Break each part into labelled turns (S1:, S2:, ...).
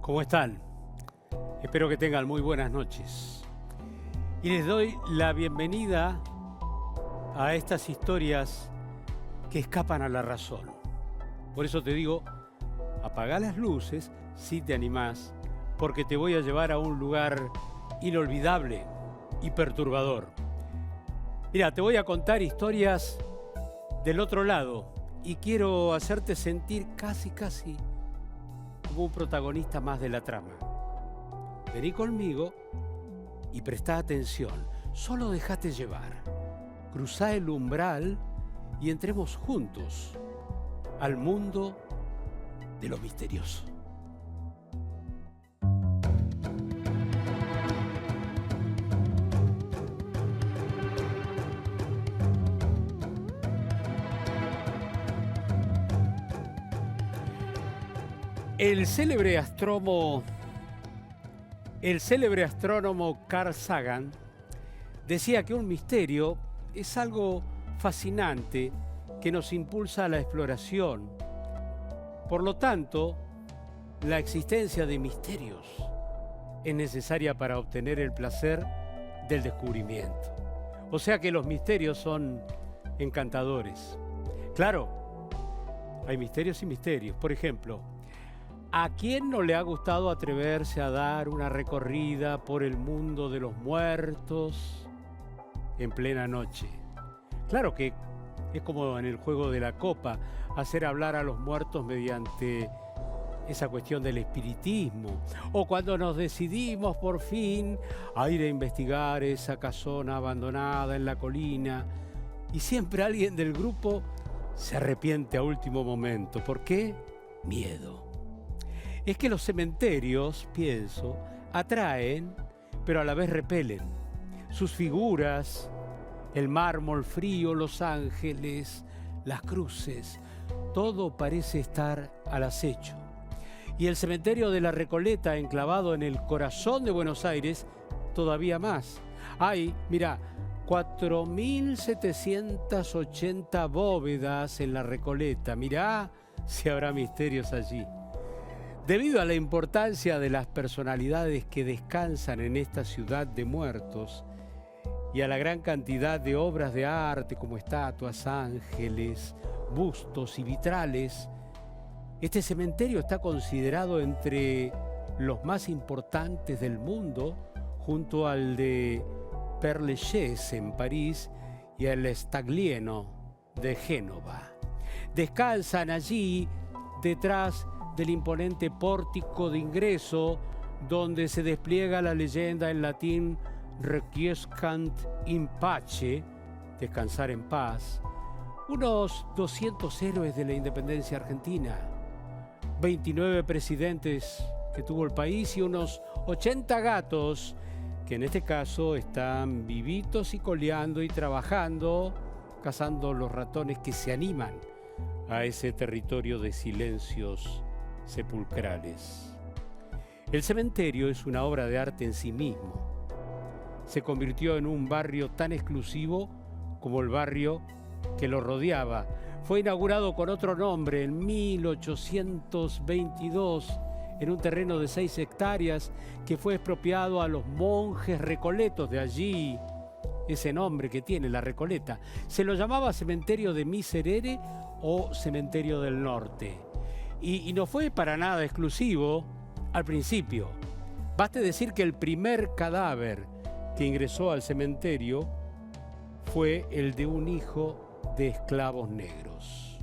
S1: ¿Cómo están? Espero que tengan muy buenas noches. Y les doy la bienvenida a estas historias que escapan a la razón. Por eso te digo, apaga las luces si te animás, porque te voy a llevar a un lugar inolvidable y perturbador. Mira, te voy a contar historias del otro lado y quiero hacerte sentir casi como un protagonista más de la trama. Vení conmigo y prestá atención. Solo déjate llevar. Cruzá el umbral y entremos juntos al mundo de lo misterioso. El célebre astrónomo Carl Sagan decía que un misterio es algo fascinante que nos impulsa a la exploración. Por lo tanto, la existencia de misterios es necesaria para obtener el placer del descubrimiento. O sea que los misterios son encantadores. Claro, hay misterios y misterios. Por ejemplo, ¿a quién no le ha gustado atreverse a dar una recorrida por el mundo de los muertos en plena noche? Claro que es como en el juego de la copa, hacer hablar a los muertos mediante esa cuestión del espiritismo. O cuando nos decidimos por fin a ir a investigar esa casona abandonada en la colina y siempre alguien del grupo se arrepiente a último momento. ¿Por qué? Miedo. Es que los cementerios, pienso, atraen, pero a la vez repelen. Sus figuras, el mármol frío, los ángeles, las cruces, todo parece estar al acecho. Y el cementerio de la Recoleta, enclavado en el corazón de Buenos Aires, todavía más. Hay, mira, 4.780 bóvedas en la Recoleta. Mirá si habrá misterios allí. Debido a la importancia de las personalidades que descansan en esta ciudad de muertos y a la gran cantidad de obras de arte como estatuas, ángeles, bustos y vitrales, este cementerio está considerado entre los más importantes del mundo, junto al de Père Lachaise en París y al Staglieno de Génova. Descansan allí detrás del imponente pórtico de ingreso, donde se despliega la leyenda en latín Requiescant in pace, descansar en paz, unos 200 héroes de la independencia argentina, 29 presidentes que tuvo el país y unos 80 gatos que en este caso están vivitos y coleando y trabajando, cazando los ratones que se animan a ese territorio de silencios sepulcrales. El cementerio es una obra de arte en sí mismo. Se convirtió en un barrio tan exclusivo como el barrio que lo rodeaba. Fue inaugurado con otro nombre en 1822 en un terreno de 6 hectáreas que fue expropiado a los monjes recoletos. De allí ese nombre que tiene, la Recoleta. Se lo llamaba Cementerio de Miserere o Cementerio del Norte. Y no fue para nada exclusivo al principio. Baste decir que el primer cadáver que ingresó al cementerio fue el de un hijo de esclavos negros.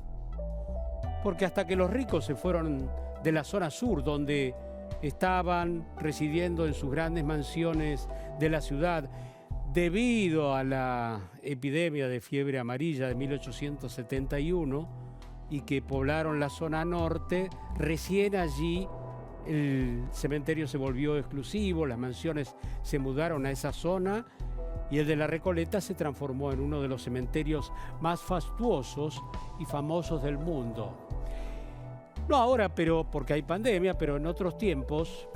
S1: Porque hasta que los ricos se fueron de la zona sur, donde estaban residiendo en sus grandes mansiones de la ciudad, debido a la epidemia de fiebre amarilla de 1871, y que poblaron la zona norte, recién allí el cementerio se volvió exclusivo, las mansiones se mudaron a esa zona y el de la Recoleta se transformó en uno de los cementerios más fastuosos y famosos del mundo. No ahora, porque hay pandemia, pero en otros tiempos,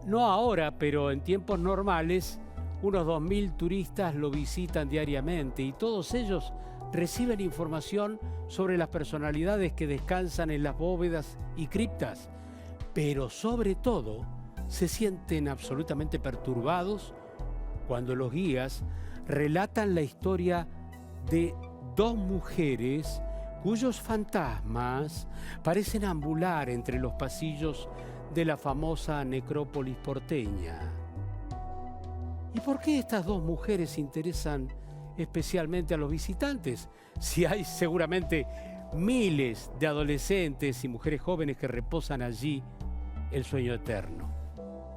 S1: no ahora, pero en tiempos normales, unos 2.000 turistas lo visitan diariamente y todos ellos reciben información sobre las personalidades que descansan en las bóvedas y criptas. pero sobre todo se sienten absolutamente perturbados cuando los guías relatan la historia de dos mujeres cuyos fantasmas parecen ambular entre los pasillos de la famosa necrópolis porteña. ¿Y por qué estas dos mujeres interesan especialmente a los visitantes? Si hay seguramente miles de adolescentes y mujeres jóvenes que reposan allí el sueño eterno.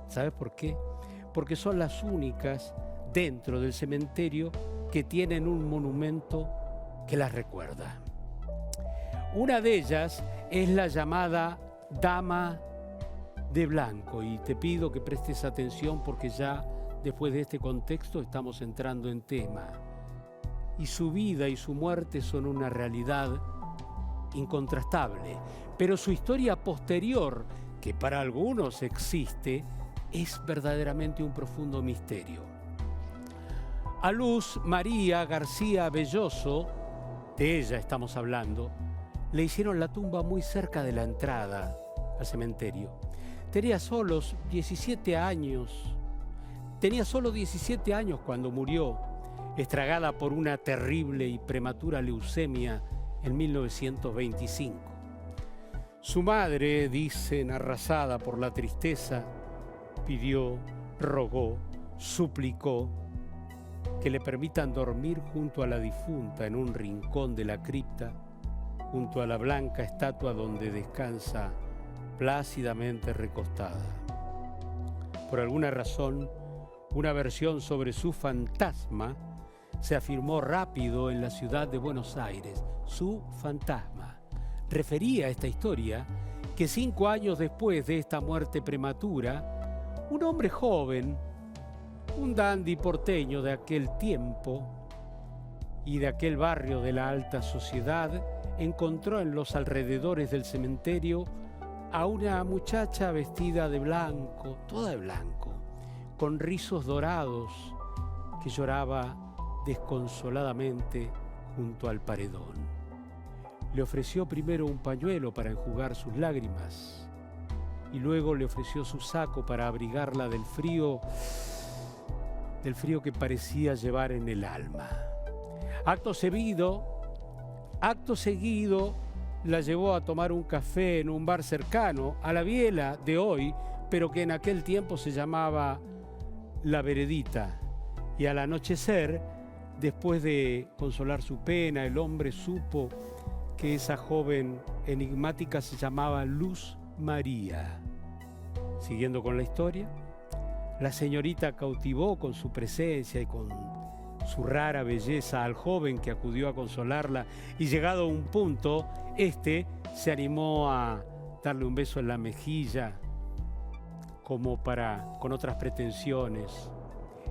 S1: ¿Sabes por qué? Porque son las únicas dentro del cementerio que tienen un monumento que las recuerda. Una de ellas es la llamada Dama de Blanco, y te pido que prestes atención porque ya después de este contexto estamos entrando en tema. Y su vida y su muerte son una realidad incontrastable, pero su historia posterior, que para algunos existe, es verdaderamente un profundo misterio. A Luz María García Belloso, de ella estamos hablando, le hicieron la tumba muy cerca de la entrada al cementerio. Tenía solo 17 años cuando murió, estragada por una terrible y prematura leucemia en 1925. Su madre, dicen, arrasada por la tristeza, pidió, rogó, suplicó que le permitan dormir junto a la difunta en un rincón de la cripta, junto a la blanca estatua donde descansa plácidamente recostada. Por alguna razón, una versión sobre su fantasma se afirmó rápido en la ciudad de Buenos Aires. Su fantasma. Refería a esta historia que 5 años después de esta muerte prematura, un hombre joven, un dandy porteño de aquel tiempo y de aquel barrio de la alta sociedad, encontró en los alrededores del cementerio a una muchacha vestida de blanco, toda de blanco, con rizos dorados, que lloraba desconsoladamente junto al paredón. Le ofreció primero un pañuelo para enjugar sus lágrimas y luego le ofreció su saco para abrigarla del frío que parecía llevar en el alma. Acto seguido, la llevó a tomar un café en un bar cercano a la Biela de hoy, pero que en aquel tiempo se llamaba La Veredita. Y al anochecer, después de consolar su pena, el hombre supo que esa joven enigmática se llamaba Luz María. Siguiendo con la historia, la señorita cautivó con su presencia y con su rara belleza al joven que acudió a consolarla, y llegado a un punto, se animó a darle un beso en la mejilla con otras pretensiones.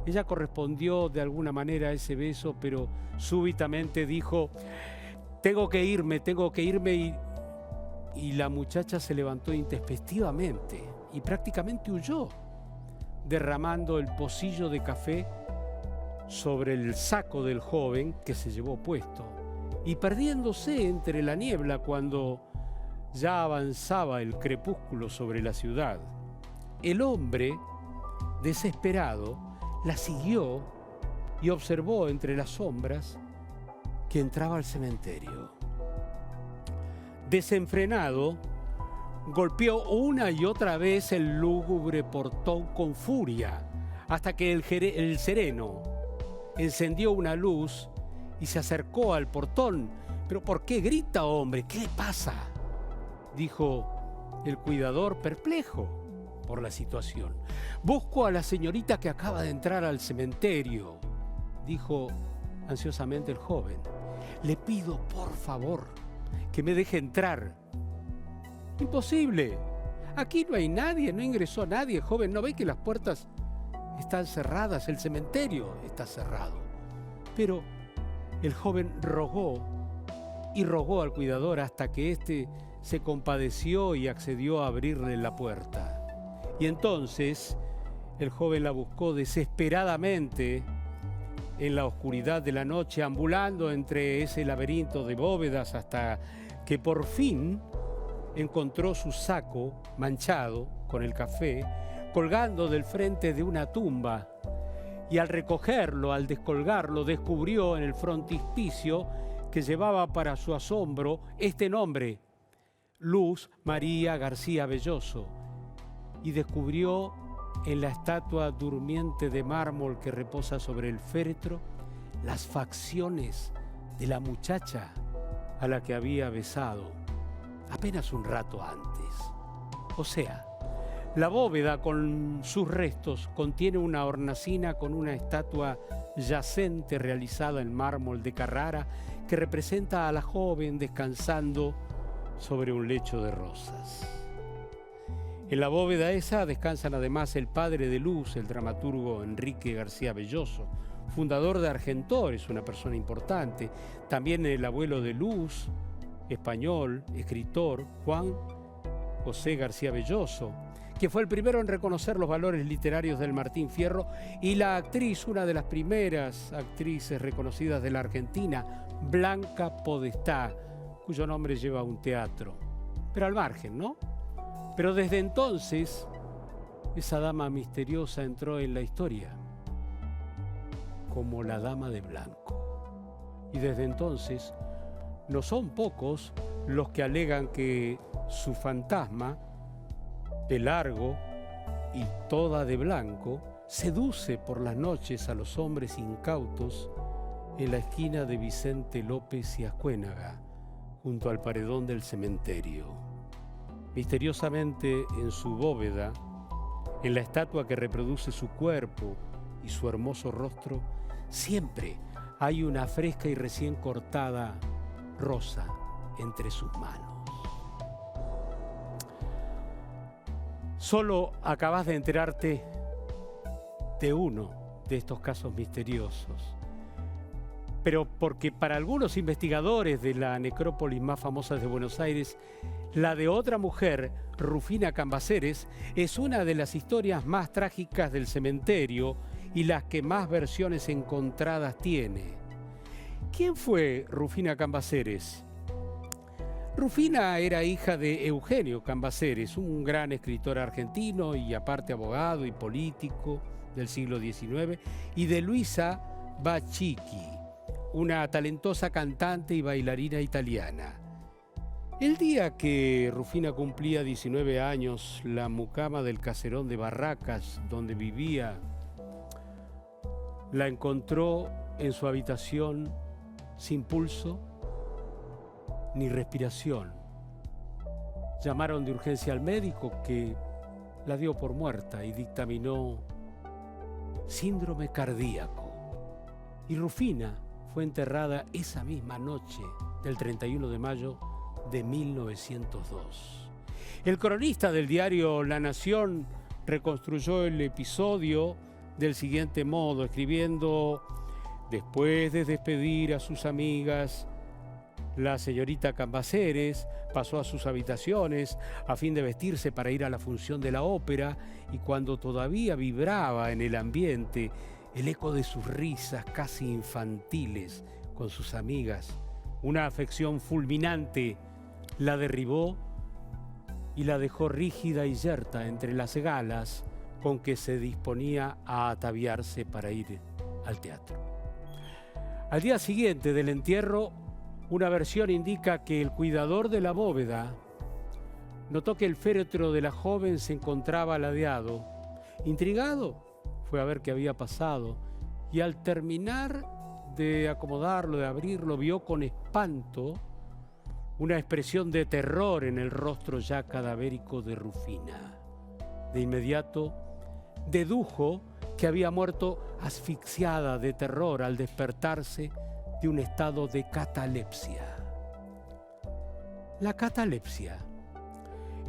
S1: Ella correspondió de alguna manera a ese beso, pero súbitamente dijo: tengo que irme, y la muchacha se levantó intempestivamente y prácticamente huyó, derramando el pocillo de café sobre el saco del joven que se llevó puesto y perdiéndose entre la niebla cuando ya avanzaba el crepúsculo sobre la ciudad. El hombre, desesperado, la siguió y observó entre las sombras que entraba al cementerio. Desenfrenado, golpeó una y otra vez el lúgubre portón con furia, hasta que el sereno encendió una luz y se acercó al portón. «¿Pero por qué grita, hombre? ¿Qué le pasa?», dijo el cuidador, perplejo por la situación. «Busco a la señorita que acaba de entrar al cementerio», dijo ansiosamente el joven. «Le pido, por favor, que me deje entrar». «Imposible. Aquí no hay nadie, no ingresó nadie, joven. ¿No ve que las puertas están cerradas? El cementerio está cerrado». Pero el joven rogó y rogó al cuidador hasta que éste se compadeció y accedió a abrirle la puerta. Y entonces el joven la buscó desesperadamente en la oscuridad de la noche, ambulando entre ese laberinto de bóvedas, hasta que por fin encontró su saco manchado con el café colgando del frente de una tumba y al recogerlo, al descolgarlo, descubrió en el frontispicio que llevaba para su asombro este nombre, Luz María García Belloso, y descubrió en la estatua durmiente de mármol que reposa sobre el féretro las facciones de la muchacha a la que había besado apenas un rato antes. O sea, la bóveda con sus restos contiene una hornacina con una estatua yacente realizada en mármol de Carrara que representa a la joven descansando sobre un lecho de rosas. En la bóveda esa descansan además el padre de Luz, el dramaturgo Enrique García Belloso, fundador de Argentores, una persona importante, también el abuelo de Luz, español, escritor, Juan José García Belloso, que fue el primero en reconocer los valores literarios del Martín Fierro, y la actriz, una de las primeras actrices reconocidas de la Argentina, Blanca Podestá, cuyo nombre lleva un teatro. Pero al margen, ¿no? Pero desde entonces, esa dama misteriosa entró en la historia como la Dama de Blanco. Y desde entonces, no son pocos los que alegan que su fantasma, de largo y toda de blanco, seduce por las noches a los hombres incautos en la esquina de Vicente López y Ascuénaga, junto al paredón del cementerio. Misteriosamente en su bóveda, en la estatua que reproduce su cuerpo y su hermoso rostro, siempre hay una fresca y recién cortada rosa entre sus manos. Solo acabas de enterarte de uno de estos casos misteriosos, pero porque para algunos investigadores de la necrópolis más famosa de Buenos Aires, la de otra mujer, Rufina Cambaceres, es una de las historias más trágicas del cementerio y las que más versiones encontradas tiene. ¿Quién fue Rufina Cambaceres? Rufina era hija de Eugenio Cambaceres, un gran escritor argentino y aparte abogado y político del siglo XIX, y de Luisa Bacicchi, una talentosa cantante y bailarina italiana. El día que Rufina cumplía 19 años, la mucama del caserón de Barracas, donde vivía, la encontró en su habitación sin pulso ni respiración. Llamaron de urgencia al médico, que la dio por muerta y dictaminó síndrome cardíaco. Y Rufina fue enterrada esa misma noche del 31 de mayo de 1902. El cronista del diario La Nación reconstruyó el episodio del siguiente modo, escribiendo: después de despedir a sus amigas, la señorita Cambaceres pasó a sus habitaciones a fin de vestirse para ir a la función de la ópera, y cuando todavía vibraba en el ambiente el eco de sus risas casi infantiles con sus amigas, una afección fulminante la derribó y la dejó rígida y yerta entre las galas con que se disponía a ataviarse para ir al teatro. Al día siguiente del entierro, una versión indica que el cuidador de la bóveda notó que el féretro de la joven se encontraba ladeado. Intrigado, fue a ver qué había pasado, y al terminar de acomodarlo, de abrirlo, vio con espanto una expresión de terror en el rostro ya cadavérico de Rufina. De inmediato dedujo que había muerto asfixiada de terror al despertarse de un estado de catalepsia. La catalepsia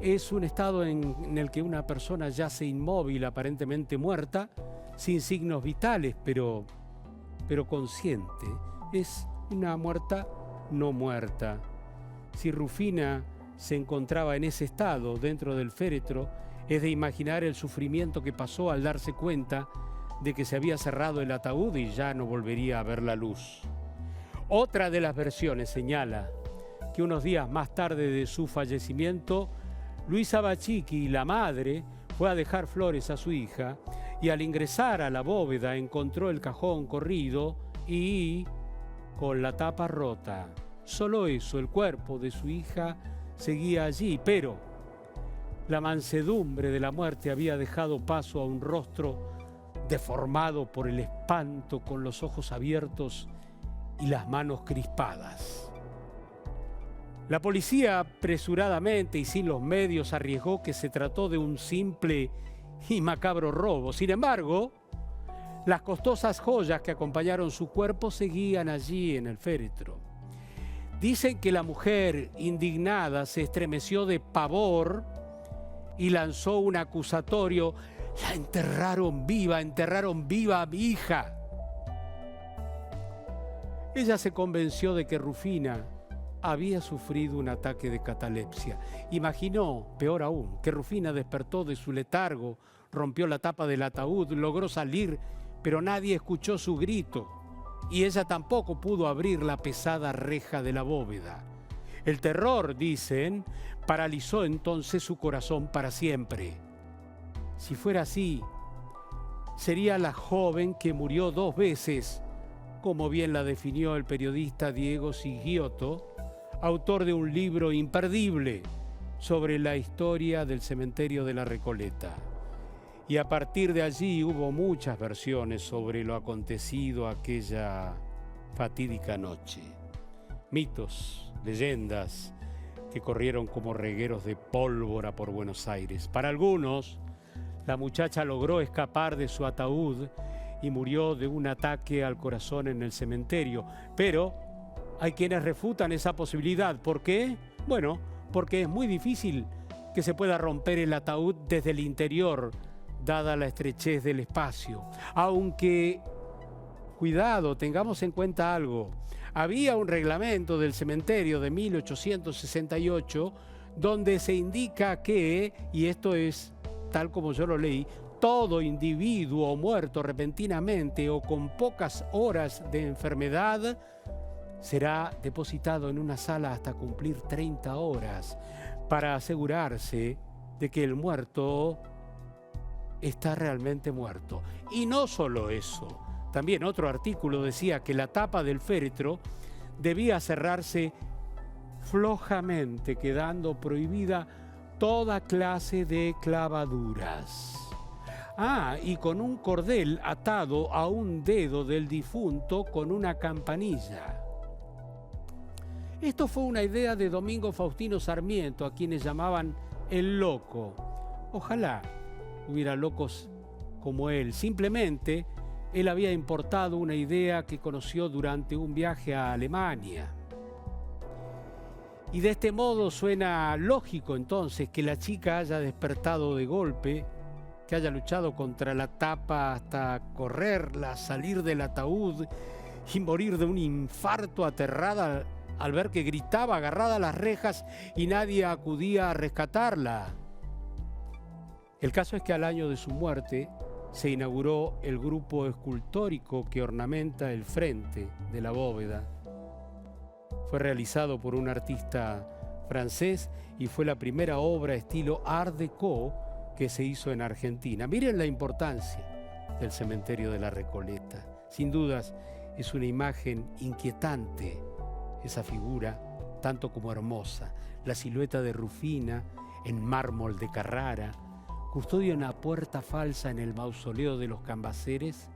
S1: es un estado en el que una persona yace inmóvil, aparentemente muerta, sin signos vitales, pero consciente. Es una muerta no muerta. Si Rufina se encontraba en ese estado dentro del féretro, es de imaginar el sufrimiento que pasó al darse cuenta de que se había cerrado el ataúd y ya no volvería a ver la luz. Otra de las versiones señala que unos días más tarde de su fallecimiento, Luisa Bachiqui, la madre, fue a dejar flores a su hija y al ingresar a la bóveda encontró el cajón corrido y con la tapa rota. Solo eso, el cuerpo de su hija seguía allí, pero la mansedumbre de la muerte había dejado paso a un rostro deformado por el espanto, con los ojos abiertos y las manos crispadas. La policía apresuradamente y sin los medios arriesgó que se trató de un simple y macabro robo. Sin embargo, las costosas joyas que acompañaron su cuerpo seguían allí en el féretro. Dicen que la mujer, indignada, se estremeció de pavor y lanzó un acusatorio: «La enterraron viva a mi hija». Ella se convenció de que Rufina había sufrido un ataque de catalepsia. Imaginó, peor aún, que Rufina despertó de su letargo, rompió la tapa del ataúd, logró salir, pero nadie escuchó su grito y ella tampoco pudo abrir la pesada reja de la bóveda. El terror, dicen, paralizó entonces su corazón para siempre. Si fuera así, sería la joven que murió 2 veces, como bien la definió el periodista Diego Sigiotto, autor de un libro imperdible sobre la historia del cementerio de la Recoleta. Y a partir de allí hubo muchas versiones sobre lo acontecido aquella fatídica noche. Mitos, leyendas que corrieron como regueros de pólvora por Buenos Aires. Para algunos, la muchacha logró escapar de su ataúd y murió de un ataque al corazón en el cementerio. Pero hay quienes refutan esa posibilidad. ¿Por qué? Bueno, porque es muy difícil que se pueda romper el ataúd desde el interior, dada la estrechez del espacio. Aunque, cuidado, tengamos en cuenta algo. Había un reglamento del cementerio de 1868 donde se indica que, y esto es tal como yo lo leí, todo individuo muerto repentinamente o con pocas horas de enfermedad será depositado en una sala hasta cumplir 30 horas para asegurarse de que el muerto está realmente muerto. Y no solo eso, también otro artículo decía que la tapa del féretro debía cerrarse flojamente, quedando prohibida toda clase de clavaduras. Y con un cordel atado a un dedo del difunto con una campanilla. Esto fue una idea de Domingo Faustino Sarmiento, a quienes llamaban el loco. Ojalá hubiera locos como él. Simplemente, él había importado una idea que conoció durante un viaje a Alemania. Y de este modo suena lógico entonces que la chica haya despertado de golpe, que haya luchado contra la tapa hasta correrla, salir del ataúd y morir de un infarto aterrada al ver que gritaba agarrada a las rejas y nadie acudía a rescatarla. El caso es que al año de su muerte se inauguró el grupo escultórico que ornamenta el frente de la bóveda. Fue realizado por un artista francés y fue la primera obra estilo Art Deco que se hizo en Argentina. Miren la importancia del cementerio de la Recoleta. Sin dudas, es una imagen inquietante, esa figura, tanto como hermosa. La silueta de Rufina en mármol de Carrara custodia una puerta falsa en el mausoleo de los Cambaceres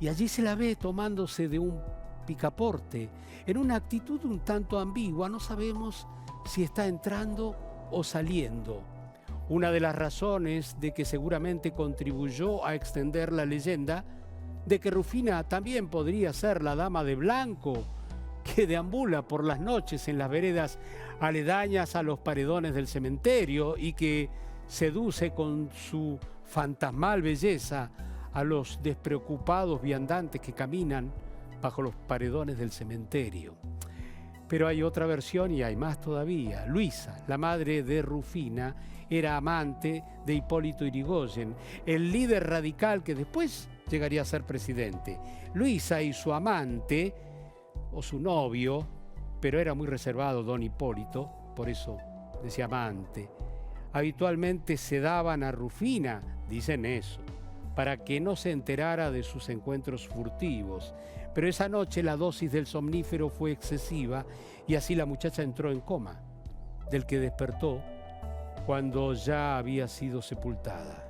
S1: y allí se la ve tomándose de un picaporte en una actitud un tanto ambigua. No sabemos si está entrando o saliendo. Una de las razones de que seguramente contribuyó a extender la leyenda de que Rufina también podría ser la dama de blanco que deambula por las noches en las veredas aledañas a los paredones del cementerio y que seduce con su fantasmal belleza a los despreocupados viandantes que caminan bajo los paredones del cementerio. Pero hay otra versión y hay más todavía. Luisa, la madre de Rufina, era amante de Hipólito Yrigoyen, el líder radical que después llegaría a ser presidente. Luisa y su amante, o su novio, pero era muy reservado don Hipólito, por eso decía amante. Habitualmente sedaban a Rufina, dicen eso, para que no se enterara de sus encuentros furtivos. Pero esa noche la dosis del somnífero fue excesiva y así la muchacha entró en coma, del que despertó cuando ya había sido sepultada.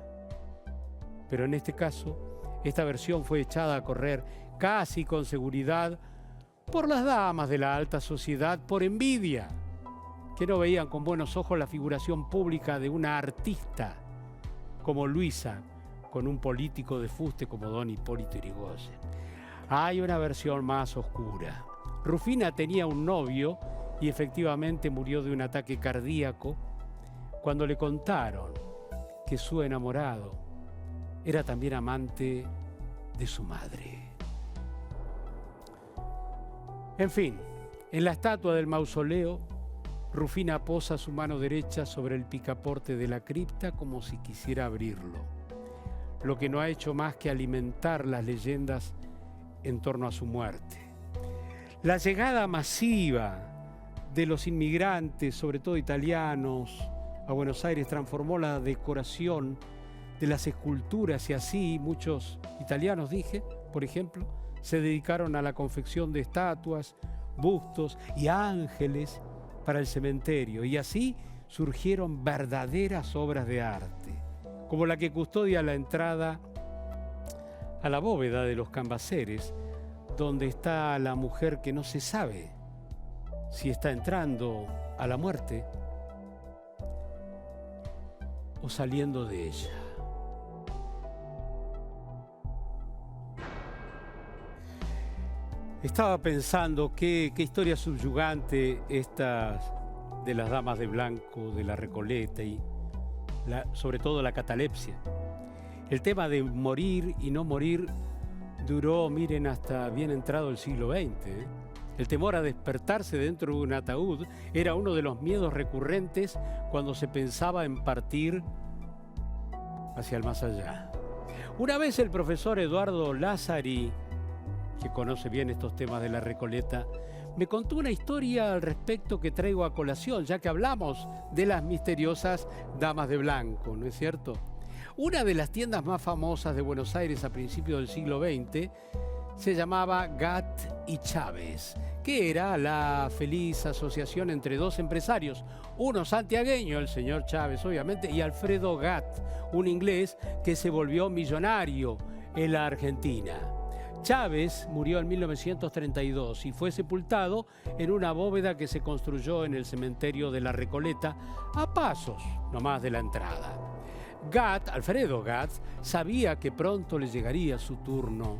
S1: Pero en este caso, esta versión fue echada a correr casi con seguridad por las damas de la alta sociedad por envidia, que no veían con buenos ojos la figuración pública de una artista como Luisa con un político de fuste como don Hipólito Yrigoyen. Hay una versión más oscura. Rufina tenía un novio y efectivamente murió de un ataque cardíaco cuando le contaron que su enamorado era también amante de su madre. En fin, en la estatua del mausoleo, Rufina posa su mano derecha sobre el picaporte de la cripta como si quisiera abrirlo, lo que no ha hecho más que alimentar las leyendas en torno a su muerte. La llegada masiva de los inmigrantes, sobre todo italianos, a Buenos Aires transformó la decoración de las esculturas y así muchos italianos, por ejemplo, se dedicaron a la confección de estatuas, bustos y ángeles para el cementerio, y así surgieron verdaderas obras de arte, como la que custodia la entrada a la bóveda de los Cambaceres, donde está la mujer que no se sabe si está entrando a la muerte o saliendo de ella. Estaba pensando qué historia subyugante esta de las damas de blanco, de la Recoleta y sobre todo la catalepsia. El tema de morir y no morir duró, miren, hasta bien entrado el siglo XX. El temor a despertarse dentro de un ataúd era uno de los miedos recurrentes cuando se pensaba en partir hacia el más allá. Una vez el profesor Eduardo Lázari, que conoce bien estos temas de la Recoleta, me contó una historia al respecto que traigo a colación, ya que hablamos de las misteriosas damas de blanco, ¿no es cierto? Una de las tiendas más famosas de Buenos Aires a principios del siglo XX se llamaba Gat y Chávez, que era la feliz asociación entre dos empresarios, uno santiagueño, el señor Chávez obviamente, y Alfredo Gat, un inglés que se volvió millonario en la Argentina. Chávez murió en 1932 y fue sepultado en una bóveda que se construyó en el cementerio de la Recoleta, a pasos nomás de la entrada. Alfredo Gat, sabía que pronto le llegaría su turno,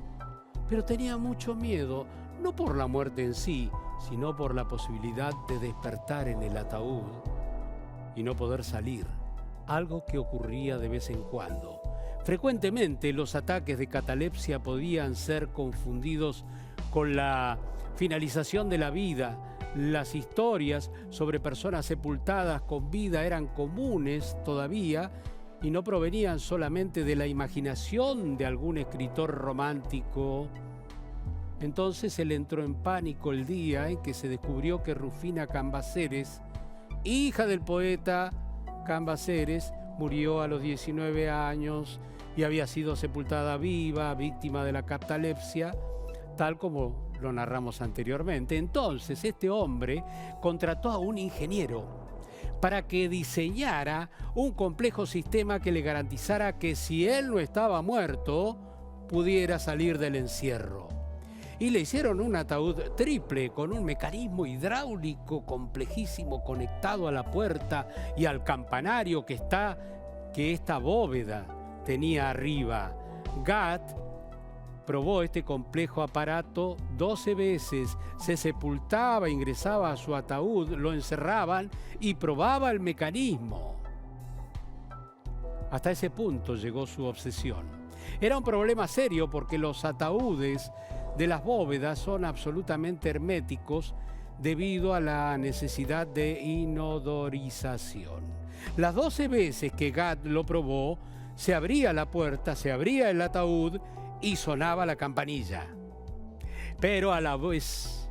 S1: pero tenía mucho miedo, no por la muerte en sí, sino por la posibilidad de despertar en el ataúd y no poder salir, algo que ocurría de vez en cuando. Frecuentemente los ataques de catalepsia podían ser confundidos con la finalización de la vida. Las historias sobre personas sepultadas con vida eran comunes todavía y no provenían solamente de la imaginación de algún escritor romántico. Entonces él entró en pánico el día en que se descubrió que Rufina Cambaceres, hija del poeta Cambaceres, murió a los 19 años y había sido sepultada viva, víctima de la catalepsia, tal como lo narramos anteriormente. Entonces este hombre contrató a un ingeniero para que diseñara un complejo sistema que le garantizara que si él no estaba muerto, pudiera salir del encierro. Y le hicieron un ataúd triple con un mecanismo hidráulico complejísimo conectado a la puerta y al campanario que esta bóveda tenía arriba. Gat probó este complejo aparato 12 veces, se sepultaba, ingresaba a su ataúd, lo encerraban y probaba el mecanismo. Hasta ese punto llegó su obsesión. Era un problema serio porque los ataúdes de las bóvedas son absolutamente herméticos debido a la necesidad de inodorización. Las 12 veces que Gat lo probó, se abría la puerta, se abría el ataúd y sonaba la campanilla. Pero a la vez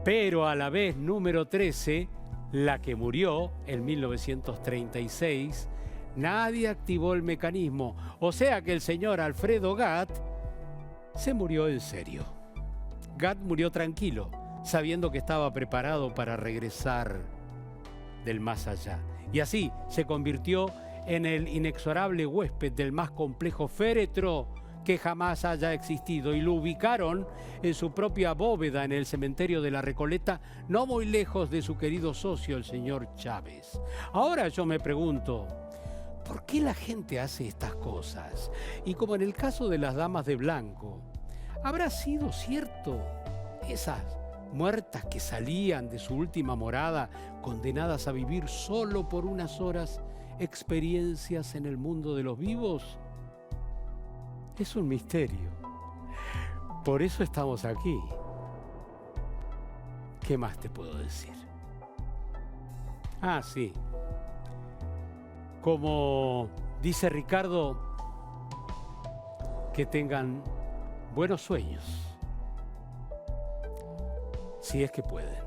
S1: Pero a la vez número 13, la que murió en 1936, nadie activó el mecanismo. O sea que el señor Alfredo Gatt se murió en serio. Gatt murió tranquilo, sabiendo que estaba preparado para regresar del más allá. Y así se convirtió en el inexorable huésped del más complejo féretro que jamás haya existido, y lo ubicaron en su propia bóveda en el cementerio de la Recoleta, no muy lejos de su querido socio, el señor Chávez. Ahora yo me pregunto, ¿por qué la gente hace estas cosas? Y como en el caso de las damas de blanco, ¿habrá sido cierto esas muertas que salían de su última morada, condenadas a vivir solo por unas horas experiencias en el mundo de los vivos? Es un misterio. Por eso estamos aquí. ¿Qué más te puedo decir? Ah, sí. Como dice Ricardo, que tengan buenos sueños, si es que pueden.